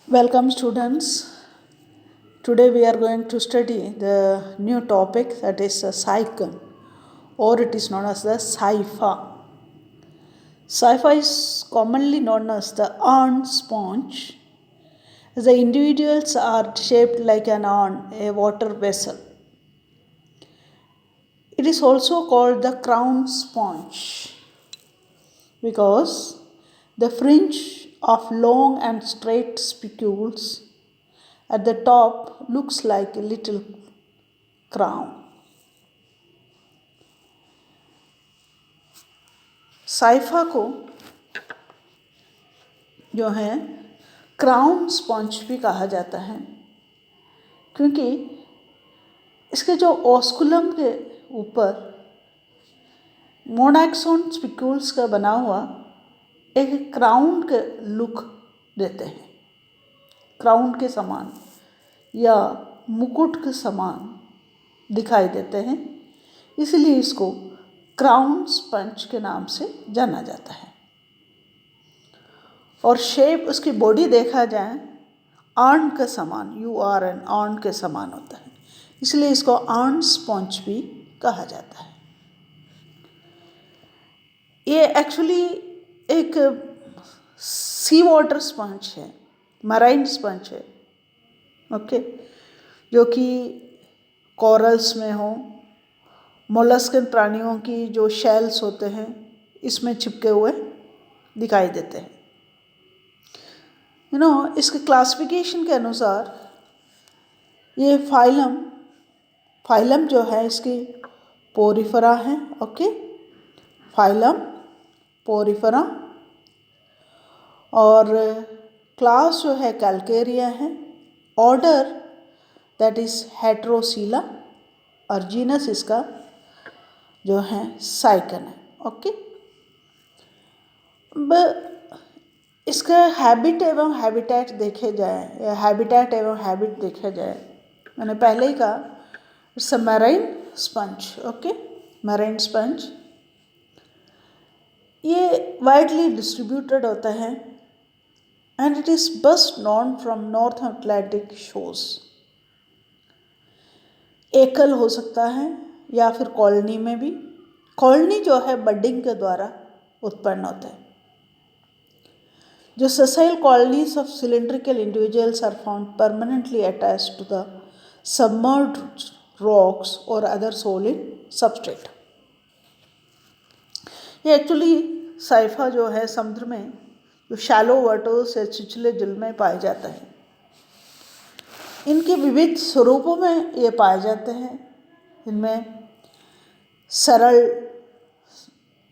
Welcome, students. Today we are going to study the new topic that is the cycle, or it is known as the cypher. Cypher is commonly known as the urn sponge. The individuals are shaped like an urn, a water vessel. It is also called the crown sponge because the fringe of long and straight spicules at the top looks like a little crown. Cipher को जो है crown sponge भी कहा जाता है क्योंकि इसके जो ऑस्कुलम के ऊपर मोनाक्सोन स्पिक्यूल्स का बना हुआ एक क्राउन के लुक देते हैं, क्राउन के समान या मुकुट के समान दिखाई देते हैं, इसलिए इसको क्राउन स्पंज के नाम से जाना जाता है। और शेप उसकी बॉडी देखा जाए अर्न के समान, URN अर्न के समान होता है, इसलिए इसको अर्न स्पंज भी कहा जाता है। ये एक्चुअली एक सी वाटर स्पंज है, मराइन स्पंज है, ओके, जो कि कोरल्स में हो, मोलस्कन प्राणियों की जो शेल्स होते हैं इसमें चिपके हुए दिखाई देते हैं। इसके क्लासिफिकेशन के अनुसार ये फाइलम जो है इसकी पोरिफेरा है, ओके, फाइलम पोरिफेरा, और क्लास जो है कैल्केरिया है, ऑर्डर दैट इज हेट्रोसीला, और जीनस इसका जो है साइकन है, ओके। इसका हैबिट एवं हैबिटेट देखे जाए या हैबिटेट एवं हैबिट देखा जाए, मैंने पहले ही कहा it's a marine sponge, okay, marine sponge. ये वाइडली डिस्ट्रीब्यूटेड होता है and it is best known from north Atlantic shores. एकल हो सकता है या फिर कॉलोनी में भी। कॉलोनी जो है बडिंग के द्वारा उत्पन्न होते हैं। जो sessile colonies of cylindrical individuals are found permanently attached to the submerged rocks or other solid substrate. ये एक्चुअली साइफा जो है समुद्र में जो शैलो वाटर्स या छिछले जल में पाए जाते हैं। इनके विविध स्वरूपों में ये पाए जाते हैं। इनमें सरल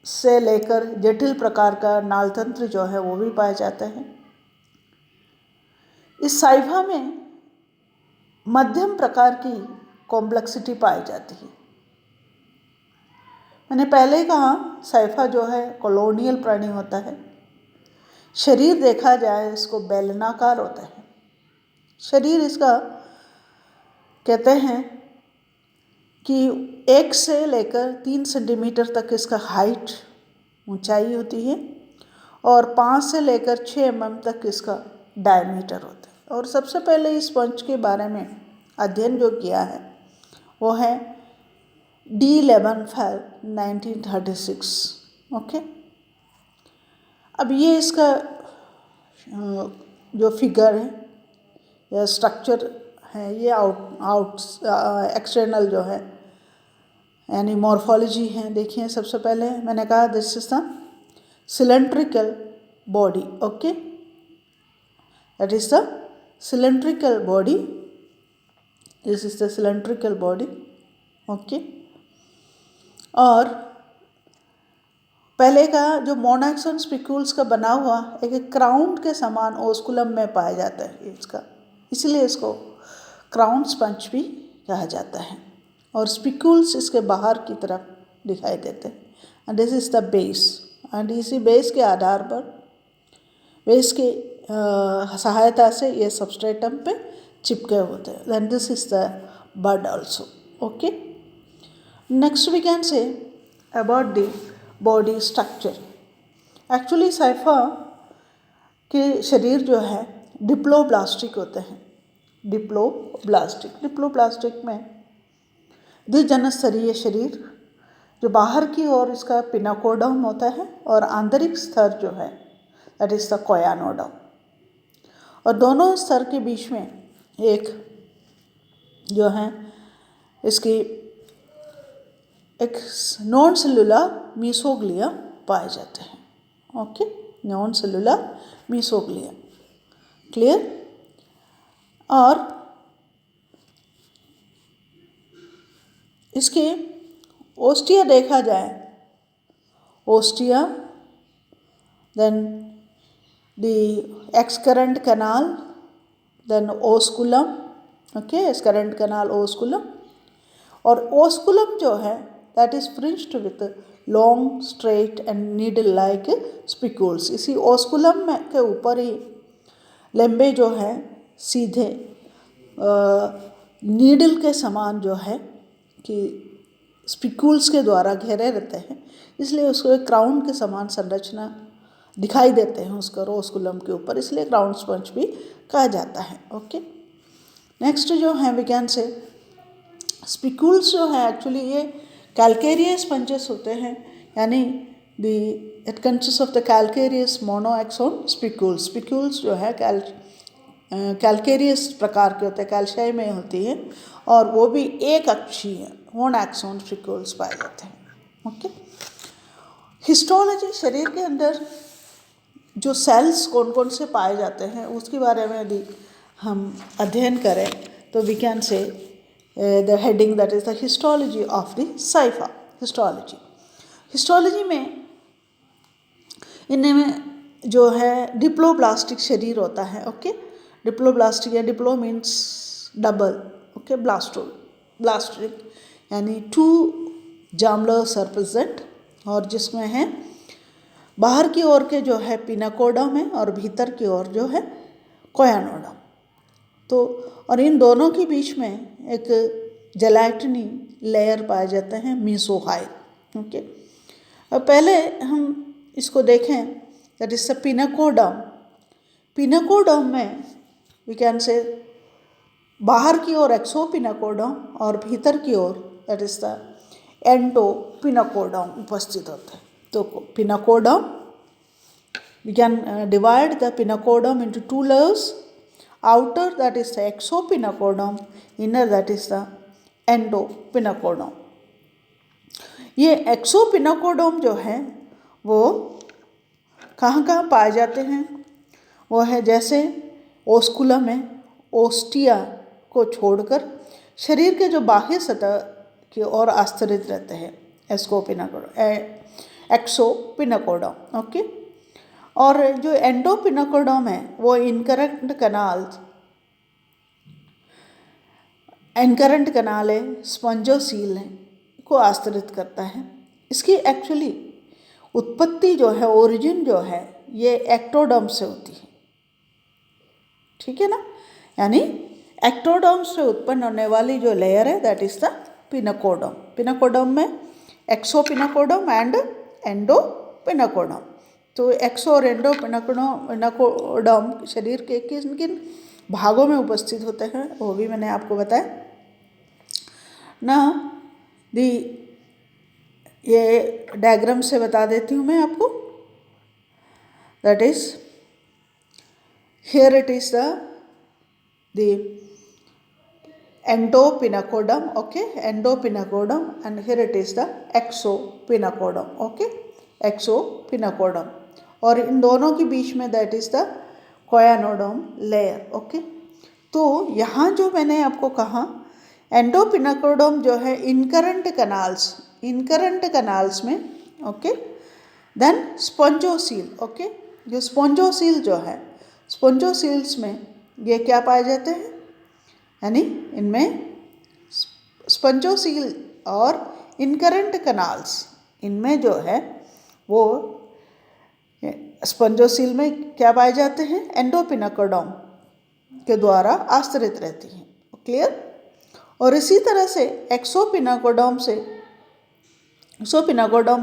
से लेकर जटिल प्रकार का नालतंत्र जो है वो भी पाए जाते हैं। इस साइफा में मध्यम प्रकार की कॉम्प्लेक्सिटी पाई जाती है। मैंने पहले ही कहा साइफा जो है कॉलोनियल प्राणी होता है। शरीर देखा जाए इसको बेलनाकार होता है। शरीर इसका कहते हैं कि 1 से लेकर 3 सेंटीमीटर तक इसका हाइट ऊंचाई होती है और 5 से लेकर 6 mm तक इसका डायमीटर होता है। और सबसे पहले इस स्पंज के बारे में अध्ययन जो किया है वो है D. लेबनफेल 1936, ओके। अब ये इसका जो फिगर है या स्ट्रक्चर है ये एक्सटर्नल जो है यानी मॉर्फोलॉजी है। देखिए सबसे पहले मैंने कहा this is the cylindrical body, okay, that is the cylindrical body, this is the cylindrical body, okay. और पहले का जो मोनाक्सोन स्पिक्यूल्स का बना हुआ एक क्राउन के समान ओस्कुलम में पाया जाता है इसका, इसलिए इसको क्राउन स्पंज भी कहा जाता है। और स्पिक्यूल्स इसके बाहर की तरफ दिखाई देते हैं and this is the base, and इसी बेस के आधार पर बेस की सहायता से ये सबस्ट्रेटम पे चिपके होते हैं। Then this is the bud also, okay. Next we can say about the body structure. Actually Scypha के शरीर जो है डिप्लोब्लास्टिक होते हैं। डिप्लोब्लास्टिक में द्विजनस्तरीय शरीर, जो बाहर की ओर इसका पिनाकोडम होता है और आंतरिक स्तर जो है दैट इज द कोयानोडम, और दोनों स्तर के बीच में एक जो है इसकी एक नॉन सेलुलर मीसोग्लिया पाए जाते हैं। Okay, non cellular mesoglea, clear. और इसके ओस्टिया देखा जाए, ostia, then the excurrent canal, then osculum, okay, excurrent canal, osculum, और ओस्कुलम जो है that is fringed with long straight and needle like spicules. इसी ओस्कुलम में के ऊपर ही लंबे जो है सीधे नीडल के समान जो है कि स्पिक्यूल्स के द्वारा घेरे रहते हैं, इसलिए उसको एक क्राउन के समान संरचना दिखाई देते हैं उसका ओस्कुलम के ऊपर, इसलिए क्राउन स्पंज भी कहा जाता है। ओके, नेक्स्ट जो है वी कैन से स्पिक्यूल्स जो है एक्चुअली ये कैल्केरियस स्पंजेस होते हैं, यानी the it consist of the calcareous monoaxon spicules. Spicules जो है कैल्केरियस प्रकार के होते हैं, कैल्शियम में होती है, और वो भी एक अक्षीय मोनोएक्सोन स्पिक्यूल्स पाए जाते हैं। ओके, हिस्टोलॉजी, शरीर के अंदर जो सेल्स कौन कौन से पाए जाते हैं उसके बारे में यदि हम अध्ययन करें तो we can say the heading that is the histology of the Scypha. Histology में इनमें जो है डिप्लोब्लास्टिक शरीर होता है। ओके, डिप्लोब्लास्टिक या diplo means double, okay, blastic यानी 2 जार्मलर्स आर प्रेजेंट, और जिसमें है बाहर की ओर के जो है पिनाकोडम है और भीतर की ओर जो है कोयानोडम। तो और इन दोनों के बीच में एक जेलाटिनी लेयर पाए जाते हैं, मीसोहाइल। ओके, अब पहले हम इसको देखें दैट इज द पिनाकोडम। पिनाकोडम में वी कैन से बाहर की ओर एक्सोपिनाकोडम और भीतर की ओर दैट इज द एंडोपिनाकोडम उपस्थित होते हैं। तो पिनाकोडम, we can divide the pinacodum into 2 layers, outer that is the exopinacodum, inner that is the endopinacodum। ये एक्सोपिनाकोडम जो है वो कहाँ कहाँ पाए जाते हैं, वो है जैसे ओस्कुलम में ओस्टिया को छोड़कर शरीर के जो बाह्य सतह की ओर आस्तरित रहते हैं, एक्सोपिनाकोडम। ओके, और जो एंडोपिनाकोडम है वो इनकरेंट कनाल है, स्पंजोसील है को आस्तरित करता है। इसकी एक्चुअली उत्पत्ति जो है, ओरिजिन जो है, ये एक्टोडर्म से होती है, ठीक है ना, यानी एक्टोडर्म से उत्पन्न होने वाली जो लेयर है दैट इज द पिनाकोडम। पिनाकोडम में एक्सोपिनाकोडम एंड एंडोपिनाकोडम। तो एक्सो और एंडोपिनाकोडम शरीर के किन किन भागों में उपस्थित होते हैं वो भी मैंने आपको बताया ना। ये डायग्राम से बता देती हूँ मैं आपको, that is here it is the endopinacodum, okay, endopinacodum, and here it is the exopinacodum, okay, exopinacodum, और इन दोनों के बीच में that is the choanoderm layer. Okay, तो यहाँ जो मैंने आपको कहा एंडोपिनाकोडम जो है इनकरेंट कनाल्स में, ओके, देन स्पंजोसील, ओके, जो स्पंजोसील जो है, स्पंजोसील्स में ये क्या पाए जाते हैं, यानी इनमें स्पंजोसील और इनकरेंट कनाल्स, इनमें जो है वो स्पंजोसील में क्या पाए जाते हैं, एंडोपिनाकोडम के द्वारा आश्रित रहती हैं, क्लियर। और इसी तरह से एक्सोपिनाकोडम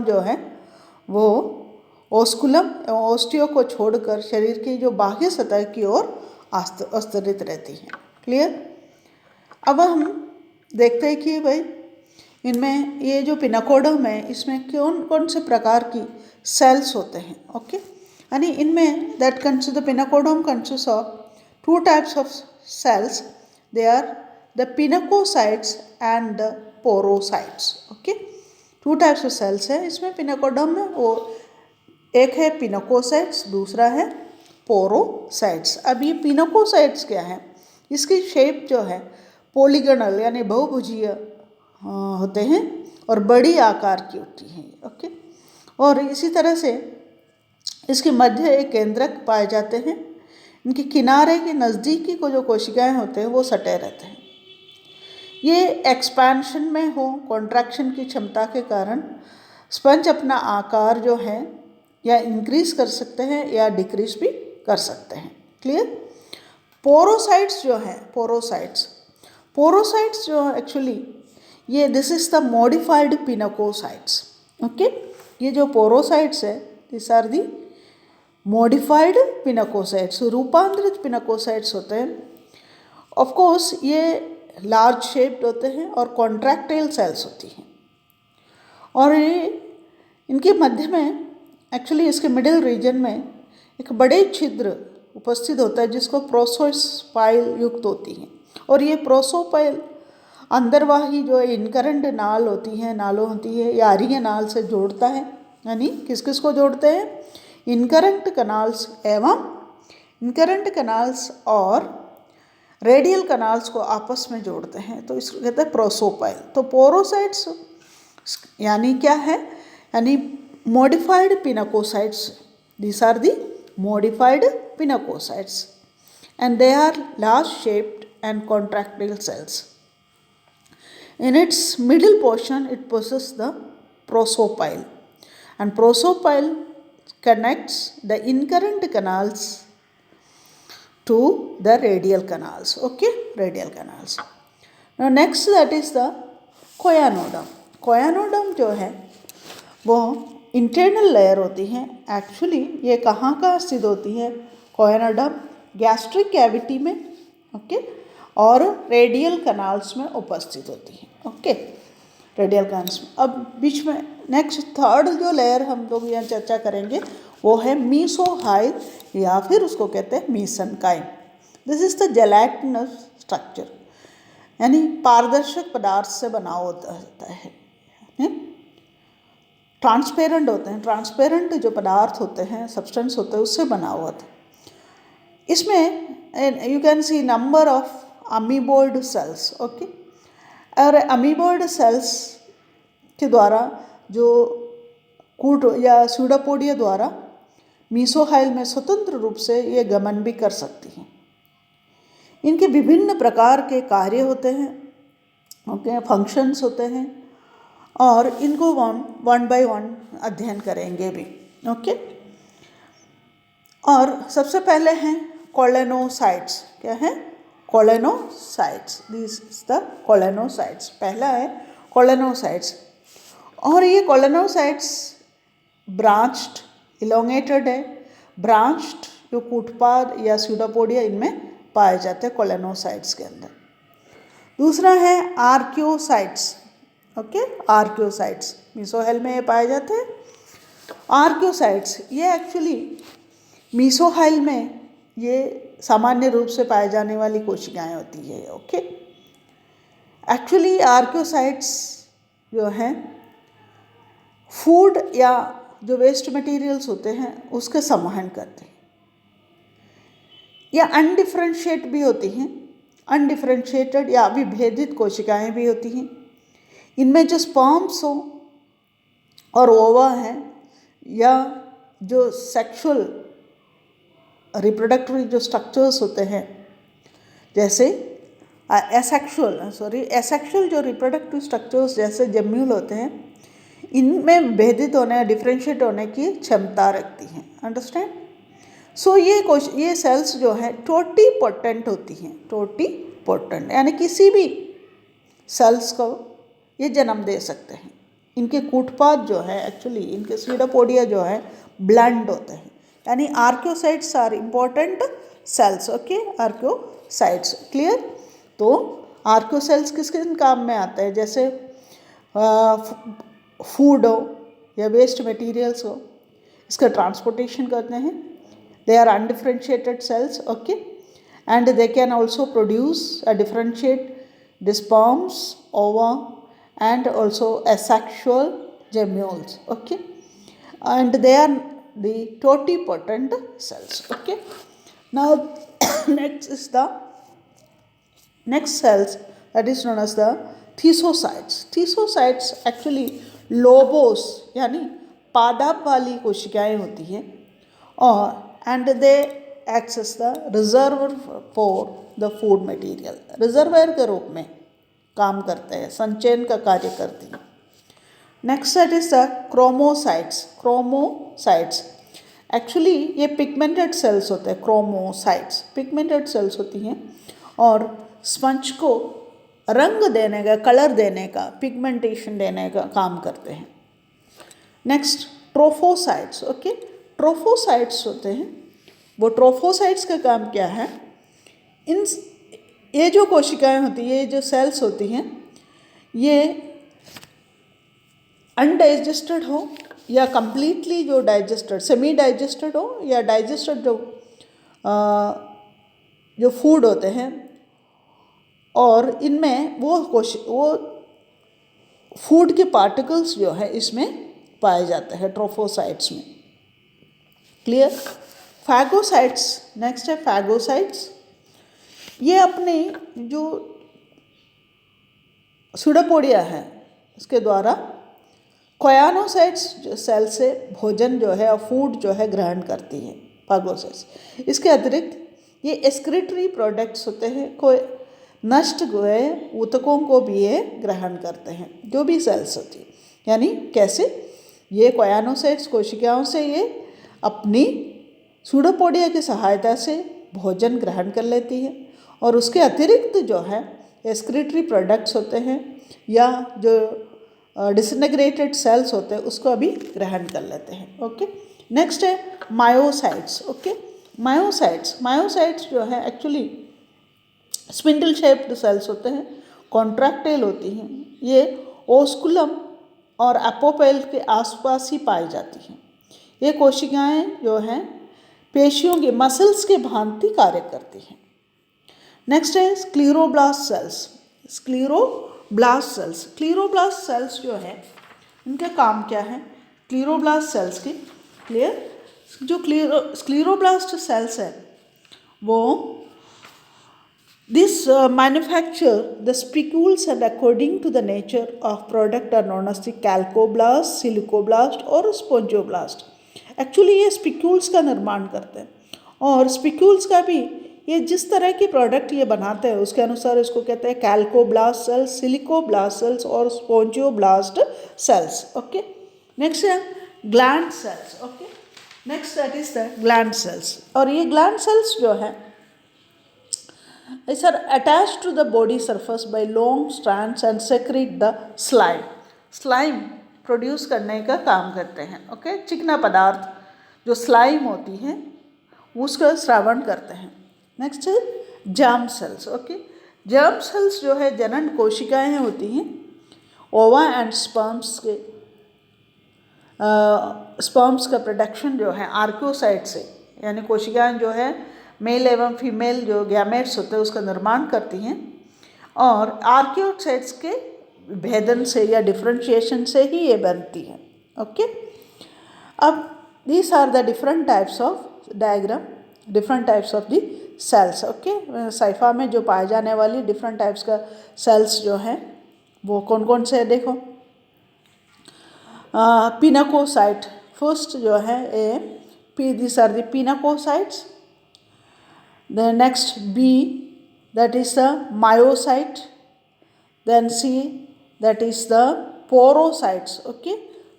जो है वो ओस्कुलम एवं ओस्टियो को छोड़कर शरीर की जो बाह्य सतह की ओर अस्तरित रहती हैं। क्लियर? अब हम देखते हैं कि भाई इनमें ये जो पिनाकोडम है इसमें कौन कौन से प्रकार की सेल्स होते हैं। ओके, यानी इनमें that the pinacoderm consist of two types of cells, they are the pinacocytes and the porocytes. Okay, two types of cells है इसमें पिनाकोडम में, वो एक है पिनाकोसाइट्स, दूसरा है पोरोसाइट्स। अब ये पिनाकोसाइट्स क्या है, इसकी शेप जो है पॉलीगोनल यानी बहुभुजीय होते हैं और बड़ी आकार की होती हैं। ओके, और इसी तरह से इसके मध्य एक केंद्रक पाए जाते हैं। इनके किनारे के नज़दीकी को जो कोशिकाएं होते हैं वो सटे रहते हैं। ये एक्सपेंशन में हो कॉन्ट्रैक्शन की क्षमता के कारण स्पंज अपना आकार जो है या इंक्रीज कर सकते हैं या डिक्रीज भी कर सकते हैं। क्लियर? पोरोसाइट्स जो है, पोरोसाइट्स जो एक्चुअली ये this is the modified pinacocytes. Okay, ये जो पोरोसाइट्स है this are the modified pinacocytes, रूपांतरित पिनाकोसाइट्स होते हैं। ऑफ कोर्स ये लार्ज शेप्ड होते हैं और कॉन्ट्रैक्टाइल सेल्स होती हैं, और ये इनके मध्य में एक्चुअली इसके मिडिल रीजन में एक बड़े छिद्र उपस्थित होता है जिसको प्रोसोपाइल युक्त होती हैं, और ये प्रोसोपाइल अंदरवाही जो इनकरेंट नाल होती है, नालों होती है, यारियाँ नाल से जोड़ता है। यानी किस किस को जोड़ते हैं? इनकरेंट कनाल्स एवं इनकरेंट कनाल्स और रेडियल कनाल्स को आपस में जोड़ते हैं, तो इसको कहते हैं प्रोसोपाइल। तो पोरोसाइट्स यानी क्या है? यानी modified pinacocytes, these are the modified pinacocytes and they are large shaped and contractile cells. In its middle portion it possesses the prosopile, and prosopile connects the incurrent canals to the radial canals. Okay, radial canals. Now next that is the choanodum. choanodum जो है वो internal layer होती हैं। Actually ये कहाँ स्थित होती है? कोएनोडम गैस्ट्रिक कैविटी में, ओके, और रेडियल कनाल्स में उपस्थित होती हैं। ओके, रेडियल कनाल्स में। अब बीच में नेक्स्ट थर्ड जो लेयर हम लोग यहाँ चर्चा करेंगे वो है मीसोहाइल, या फिर उसको कहते हैं mesenchyme. This is the gelatinous structure, यानी पारदर्शक पदार्थ से बना होता है, ट्रांसपेरेंट होते हैं, ट्रांसपेरेंट जो पदार्थ होते हैं, सब्सटेंस होते हैं, उससे बना हुआ था। इसमें you can see number of amoeboid cells. Okay, और अमीबोइड सेल्स के द्वारा जो कूट या स्यूडोपोडिया द्वारा मीसोहाइल में स्वतंत्र रूप से ये गमन भी कर सकती हैं। इनके विभिन्न प्रकार के कार्य होते हैं, ओके, फंक्शंस होते हैं, और इनको वन बाय वन अध्ययन करेंगे भी। ओके, और सबसे पहले हैं कोलेनोसाइट्स। क्या है? Collenocytes. This is the collenocytes. पहला है कोलेनोसाइट्स, और ये कोलेनोसाइट्स ब्रांच्ड इलोंगेटेड है। ब्रांच्ड जो कूटपाद या स्यूडोपोडिया इनमें पाए जाते हैं कोलेनोसाइट्स के अंदर। दूसरा है आर्कियोसाइट्स। ओके, आर्कियोसाइट्स मीसोहाइल में ये पाए जाते हैं। आर्कियोसाइट्स ये एक्चुअली मीसोहाइल में ये सामान्य रूप से पाए जाने वाली कोशिकाएं होती है। ओके, एक्चुअली आर्कियोसाइट्स जो हैं फूड या जो वेस्ट मटेरियल्स होते हैं उसके संवहन करते हैं, या अनडिफरेंशिएट भी होती हैं, अनडिफरेंशिएटेड या विभेदित कोशिकाएं भी होती हैं। इनमें जो स्पर्म्स हो और ओवा है, या जो सेक्सुअल रिप्रोडक्टरी जो स्ट्रक्चर्स होते हैं, जैसे एसेक्सुअल जो रिप्रोडक्टिव स्ट्रक्चर्स जैसे जम्यूल होते हैं, इनमें भेदित होने, डिफरेंशिएट होने की क्षमता रखती हैं। अंडरस्टैंड? सो ये सेल्स जो है टोटीपोटेंट होती हैं। टोटीपोटेंट यानी किसी भी सेल्स को ये जन्म दे सकते हैं। इनके कूटपाद जो है एक्चुअली इनके स्यूडोपोडिया जो है ब्लंट होते हैं, यानी archaeocytes are important cells, okay, archaeocytes, clear. तो आर्कियोसेल्स किस किन काम में आते हैं, जैसे फूड हो या वेस्ट मटेरियल्स हो, इसका ट्रांसपोर्टेशन करते हैं। They are undifferentiated cells, okay, and they can also produce a differentiate the sperms, ova, and also asexual gemmules, okay, and they are the totipotent cells, okay. Now next cells that is known as the thisocytes. Thisocytes actually lobos यानी पादप वाली कोशिकाएं होती हैं, और and they access the reservoir for the food material, reservoir के रूप में काम करते हैं, संचयन का कार्य करती हैं। Next set is the chromocytes. Chromocytes actually ये पिगमेंटेड सेल्स होते हैं। क्रोमोसाइट्स पिगमेंटेड सेल्स होती हैं और स्पंज को रंग देने का, कलर देने का, पिगमेंटेशन देने का काम करते हैं। नेक्स्ट ट्रोफोसाइट्स, ओके, ट्रोफोसाइट्स होते हैं। वो ट्रोफोसाइट्स का काम क्या है, ये जो कोशिकाएं होती हैं, ये जो सेल्स होती हैं, ये अनडाइजेस्टेड हो या कंप्लीटली जो डाइजेस्टेड, सेमी डाइजेस्टेड हो या डाइजेस्टेड जो फूड होते हैं, और इनमें वो फूड के पार्टिकल्स जो है इसमें पाए जाते हैं ट्रोफोसाइट्स में, क्लियर। फैगोसाइट्स नेक्स्ट है फैगोसाइट्स। ये अपने जो सुडोपोडिया है उसके द्वारा कोयानोसाइट्स जो सेल से भोजन जो है और फूड जो है ग्रहण करती है, फैगोसाइट्स। इसके अतिरिक्त ये एक्सक्रीटरी प्रोडक्ट्स होते हैं, कोई नष्ट हुए ऊतकों को भी ये ग्रहण करते हैं, जो भी सेल्स होती है। यानी कैसे, ये कोयानोसाइट्स कोशिकाओं से ये अपनी सुडोपोडिया की सहायता से भोजन ग्रहण कर लेती है, और उसके अतिरिक्त जो है एक्सक्रीटरी प्रोडक्ट्स होते हैं या जो डिसइंटीग्रेटेड सेल्स होते हैं उसको अभी ग्रहण कर लेते हैं, ओके। नेक्स्ट है मायोसाइट्स, ओके। मायोसाइट्स जो है एक्चुअली स्पिंडल शेप्ड सेल्स होते हैं, कॉन्ट्रैक्टाइल होती हैं। ये ओस्कुलम और एपोपेल के आसपास ही पाई जाती हैं। ये कोशिकाएं जो हैं पेशियों के मसल्स के भांति कार्य करती हैं। नेक्स्ट है स्क्लीरोब्लास्ट सेल्स। क्लीरोब्लास्ट सेल्स जो है इनका काम क्या है, क्लीरोब्लास्ट सेल्स की, क्लियर। जो स्क्लीरोब्लास्ट सेल्स है वो this manufacture the spicules, and according to the nature of product are known as the calcoblast, silicoblast और spongioblast। एक्चुअली ये स्पिक्यूल्स का निर्माण करते हैं, और स्पिक्यूल्स का भी ये जिस तरह के प्रोडक्ट ये बनाते हैं उसके अनुसार इसको कहते हैं कैल्कोब्लास्ट सेल्स, सिलिकोब्लास्ट सेल्स और स्पोंजियोब्लास्ट सेल्स, ओके। नेक्स्ट है gland sales, okay. Next that is the gland sales. और ये ग्लैंड सेल्स जो है These are attached to the body surface by long strands and secrete the slime. Slime produce करने का काम करते हैं, ओके। चिकना पदार्थ जो स्लाइम होती है उसका श्रावण करते हैं। नेक्स्ट है germ cells, okay. Germ cells जो है जनन कोशिकाएं होती हैं, ओवा एंड स्पर्म्स का प्रोडक्शन जो है आर्कियोसाइट से, यानी कोशिकाएं जो है मेल एवं फीमेल जो गैमेट्स होते हैं उसका निर्माण करती हैं, और आर्कियोसाइट्स के भेदन से या डिफरेंशिएशन से ही ये बनती है, ओके। अब these are the different types of diagram, different types of the cells, okay. Scypha में जो पाए जाने वाली डिफरेंट टाइप्स का सेल्स जो हैं वो कौन कौन से है, देखो। पिनाकोसाइट फर्स्ट जो है these are the pinacocytes. The next B, that is the myocyte. Then C, that is the porocytes, okay.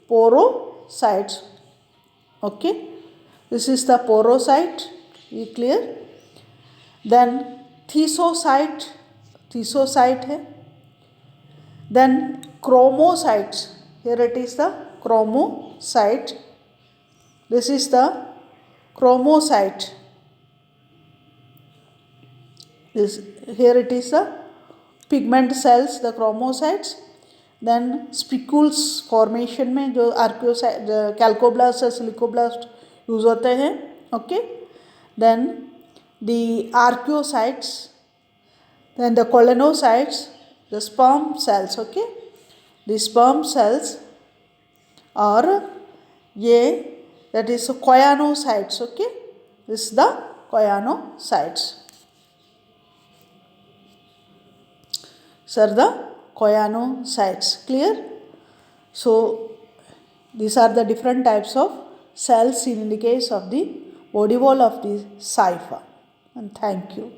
Porocytes, okay. This is the porocyte, you clear. Then thisocyte है. Then chromocytes, here it is the chromocyte. This is the chromocyte, This here it is the pigment cells, the chromocytes. Then spicules formation में जो archaeocyte कैल्कोब्लास्ट और सिलिकोब्लास्ट use होते हैं. Okay. Then the archaeocytes, then the colonocytes, the sperm cells. Okay, the sperm cells or ये that is choanocytes. Okay, this is the choanocytes. These are the choanocytes. Clear? So these are the different types of cells in the case of the body wall of the Saifa. And thank you.